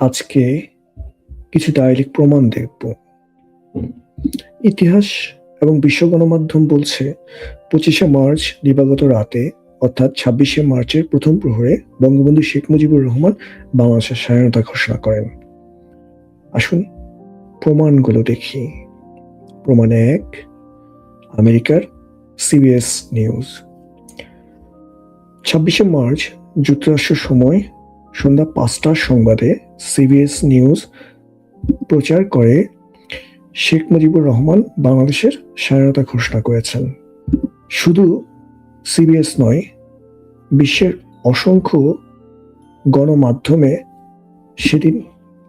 আজকে কিছু দালিলিক প্রমাণ দেখব। ইতিহাস এবং বিশ্ব গণমাধ্যম বলছে 25শে মার্চ দিবাগত রাতে অর্থাৎ 26শে মার্চের প্রথম প্রহরে বঙ্গবন্ধু শেখ মুজিবুর রহমান বাংলাদেশের স্বাধীনতা ঘোষণা করেন। আসুন প্রমাণগুলো দেখি। প্রমাণ 1, আমেরিকার সিবিএস নিউজ। 26শে মার্চ যুক্তরাষ্ট্র সময় সন্ধ্যা 5টার সংবাদে সিবিএস নিউজ প্রচার করে শেখ মুজিবুর রহমান বাংলাদেশের স্বাধীনতা ঘোষণা করেছেন। শুধু সিবিএস নয়, বিশ্বের অসংখ্য গণমাধ্যমে সেদিন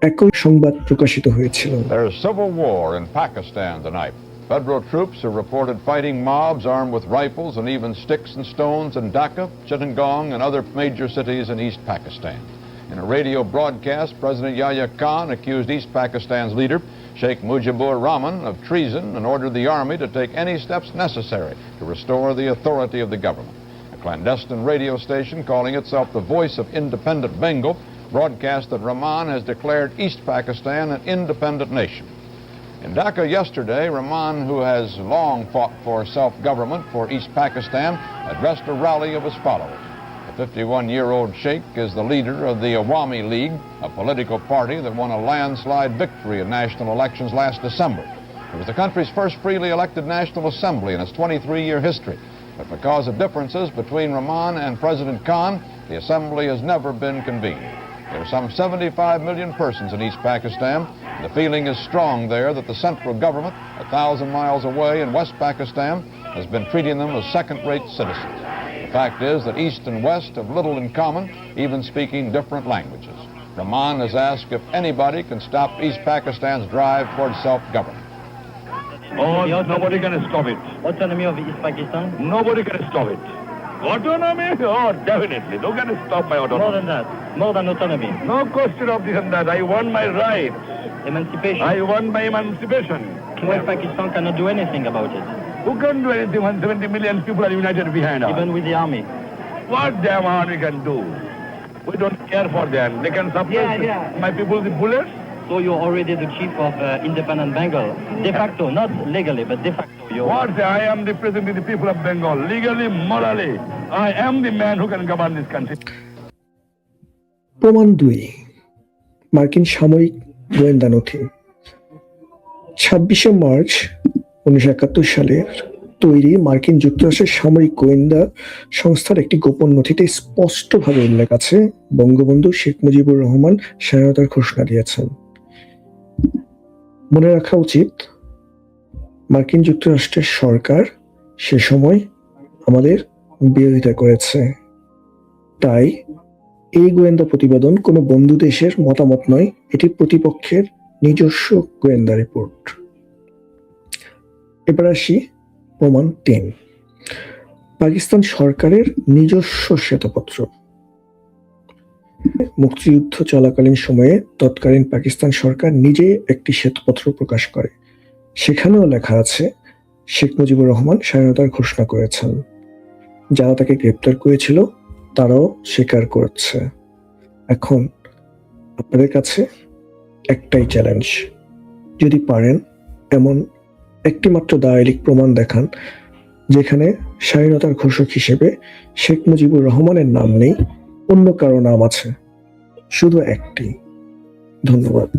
একই সংবাদ প্রকাশিত হয়েছিল। There's civil war in Pakistan tonight. Federal troops are reported fighting mobs armed with rifles and even sticks and stones in Dhaka, Chittagong, and other major cities in East Pakistan. In a radio broadcast, President Yahya Khan accused East Pakistan's leader, Sheikh Mujibur Rahman, of treason and ordered the army to take any steps necessary to restore the authority of the government. A clandestine radio station calling itself the Voice of Independent Bengal broadcast that Rahman has declared East Pakistan an independent nation. In Dhaka yesterday, Rahman, who has long fought for self-government for East Pakistan, addressed a rally of his followers. The 51-year-old sheikh is the leader of the Awami League, a political party that won a landslide victory in national elections last December. It was the country's first freely elected National Assembly in its 23-year history. But because of differences between Rahman and President Khan, the assembly has never been convened. There are some 75 million persons in East Pakistan. The feeling is strong there that the central government, 1,000 miles away in West Pakistan, has been treating them as second-rate citizens. The fact is that East and West have little in common, even speaking different languages. Rahman has asked if anybody can stop East Pakistan's drive towards self-government. Oh, nobody can stop it. Autonomy of East Pakistan? Nobody can stop it. Autonomy? Oh, definitely. Who can stop my autonomy? More than that. More than autonomy. No question of this and that. I want my rights. Emancipation. I want my emancipation. West Pakistan cannot do anything about it. Who can do anything when 70 million people are united behind us? Even with the army. What damn army can do? We don't care for them. They can suppress my people with bullets. So you're already the chief of independent Bengal. De facto, not legally, but de facto. What? I am representing the people of Bengal. Legally, morally. I am the man who can govern this country. প্রমাণ 2, মার্কিন সামরিক গোয়েন্দা নথি। 26শে March 1971 সালের তৈরি মার্কিন যুক্তরাষ্ট্রের সামরিক গোয়েন্দা সংস্থার একটি গোপন নথিতে স্পষ্টভাবে উল্লেখ আছে বঙ্গবন্ধু শেখ মুজিবুর রহমান স্বাধীনতার ঘোষণা দিয়েছেন। মনে রাখা উচিত, মার্কিন যুক্তরাষ্ট্রের সরকার সে সময় আমাদের বিরোধিতা করেছে। তাই এই গোয়েন্দা প্রতিবেদন কোনো বন্ধু দেশের মতামত নয়, এটি প্রতিপক্ষের নিজস্ব গোয়েন্দা রিপোর্ট। এবার আসি প্রমাণ 3, পাকিস্তান সরকারের নিজস্ব শ্বেতপত্র। মুক্তিযুদ্ধ চলাকালীন সময়ে তৎকালীন পাকিস্তান সরকার নিজে একটি শ্বেতপত্র প্রকাশ করে। সেখানেও লেখা আছে শেখ মুজিবুর রহমান স্বাধীনতার ঘোষণা করেছেন। যারা তাকে গ্রেপ্তার করেছিল তারাও স্বীকার করছে। এখন আপনাদের কাছে একটাই চ্যালেঞ্জ, যদি পারেন এমন একটি মাত্র দালিলিক প্রমাণ দেখান যেখানে স্বাধীনতার ঘোষক হিসেবে শেখ মুজিবুর রহমানের নাম নেই, অন্য কারো নাম আছে, শুধু একটি। ধন্যবাদ।